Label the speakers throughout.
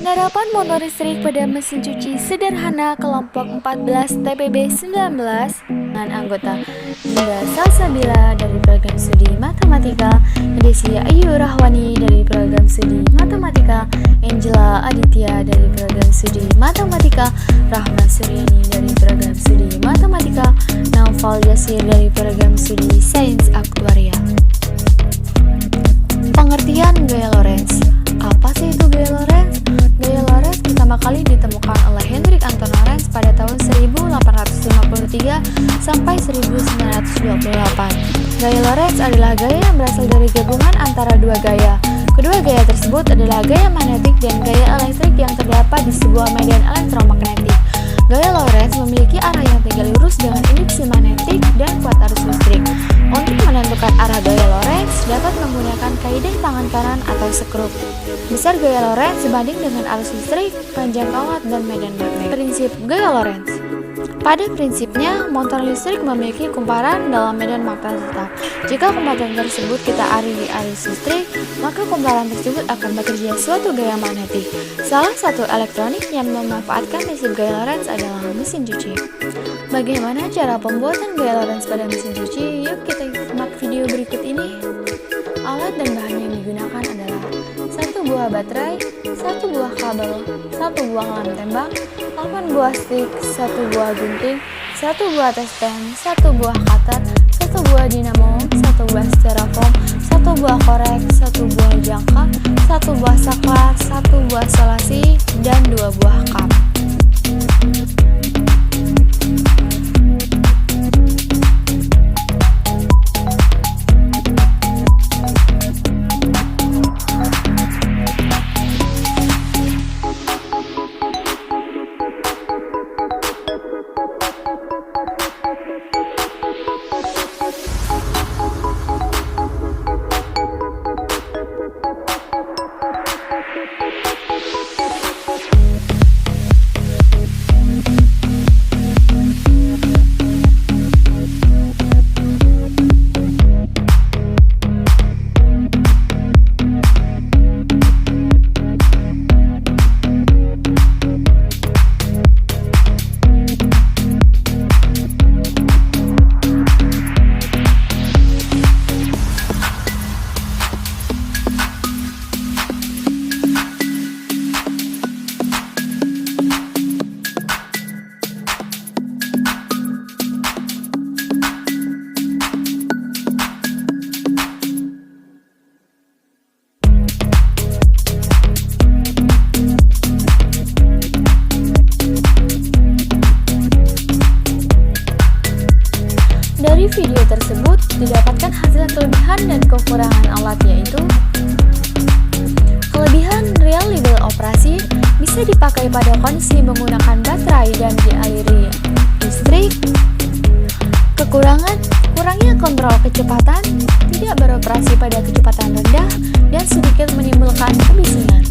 Speaker 1: Penerapan motor listrik pada mesin cuci sederhana kelompok 14 TPB 19 dengan anggota Dinda Salsabila dari program studi Matematika, Desia Ayu Rahwani dari program studi Matematika, Angela Aditya dari program studi Matematika, Rahma Suryani dari program studi Matematika, Naufal Yasir dari program studi Sains Aktuaria. Pengertian gaya Lorentz. Apa sih itu gaya Lorentz? Gaya Lorentz pertama kali ditemukan oleh Hendrik Anton Lorentz pada tahun 1853 sampai 1928. Gaya Lorentz adalah gaya yang berasal dari gabungan antara dua gaya. Kedua gaya tersebut adalah gaya magnetik dan gaya elektrik yang terdapat di sebuah medan elektromagnetik. Gaya Lorentz memiliki arah yang tegak lurus dengan induksi magnetik dan kuat arus listrik. Untuk menentukan arah gaya Lorentz dapat menggunakan kaidah tangan kanan atau skrup. Besar gaya Lorentz sebanding dengan arus listrik, panjang kawat, dan medan magnet. Prinsip gaya Lorentz. Pada prinsipnya, motor listrik memiliki kumparan dalam medan magnet tetap. Jika kumparan tersebut kita arus listrik, maka kumparan tersebut akan bekerja suatu gaya magnetik. Salah satu elektronik yang memanfaatkan prinsip gaya Lorentz adalah mesin cuci. Bagaimana cara pembuatan gaya Lorentz pada mesin cuci? Yuk kita simak video berikut ini. Alat dan bahan yang digunakan adalah satu buah baterai, satu buah kabel, satu buah lem tembak, 8 buah stick, satu buah gunting, satu buah tes pen, satu buah cutter, satu buah dinamo, satu buah styrofoam, satu buah korek, satu buah jangka, satu buah saklar, satu buah solasi, dan 2 buah kap. Dari video tersebut didapatkan hasil kelebihan dan kekurangan alat, yaitu kelebihan reliable operasi bisa dipakai pada kondisi menggunakan baterai dan dialiri listrik. Kurangnya kontrol kecepatan, tidak beroperasi pada kecepatan rendah, dan sedikit menimbulkan kebisingan.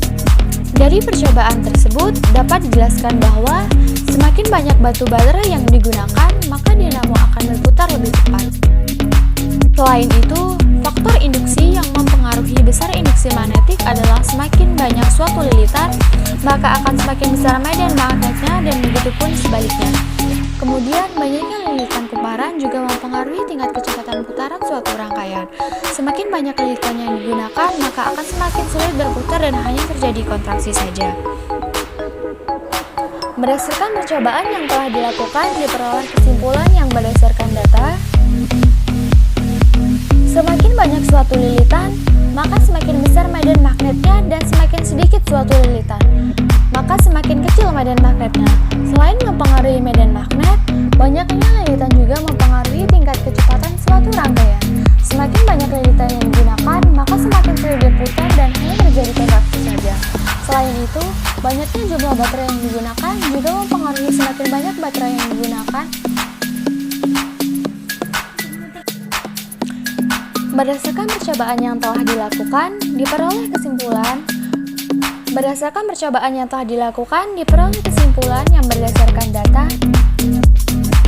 Speaker 1: Dari percobaan tersebut dapat dijelaskan bahwa semakin banyak batu bara yang digunakan, maka dinamo akan berputar lebih cepat. Selain itu, faktor induksi yang mempengaruhi besar induksi magnetik adalah semakin banyak suatu lilitan, maka akan semakin besar medan magnetnya, dan begitu pun sebaliknya. Kemudian, banyaknya lilitan kumparan juga mempengaruhi tingkat kecepatan putaran suatu rangkaian. Semakin banyak lilitan yang digunakan, maka akan semakin sulit berputar dan hanya terjadi kontraksi saja. Berdasarkan percobaan yang telah dilakukan, diperoleh kesimpulan yang berdasarkan data. Semakin banyak suatu lilitan, maka semakin besar medan magnetnya, dan semakin sedikit suatu lilitan, maka semakin kecil medan magnetnya. Selain mempengaruhi medan magnet, banyaknya lilitan juga mempengaruhi tingkat kecepatan suatu rangkaian. Semakin banyak lilitan yang digunakan, maka semakin sulit berputar dan hanya terjadi kontraksi saja. Selain itu, banyaknya jumlah baterai yang digunakan juga mempengaruhi. Semakin banyak baterai yang digunakan, berdasarkan percobaan yang telah dilakukan, diperoleh kesimpulan yang berdasarkan data.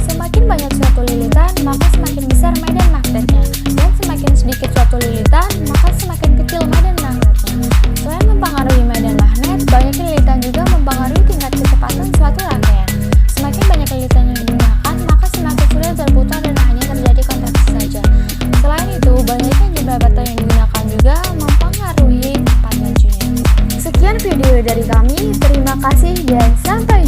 Speaker 1: Semakin banyak suatu lilitan, maka semakin besar medan magnetnya, dan semakin sedikit suatu lilitan, maka semakin kecil medan magnetnya. Selain mempengaruhi medan magnet, banyaknya lilitan juga dari kami. Terima kasih dan sampai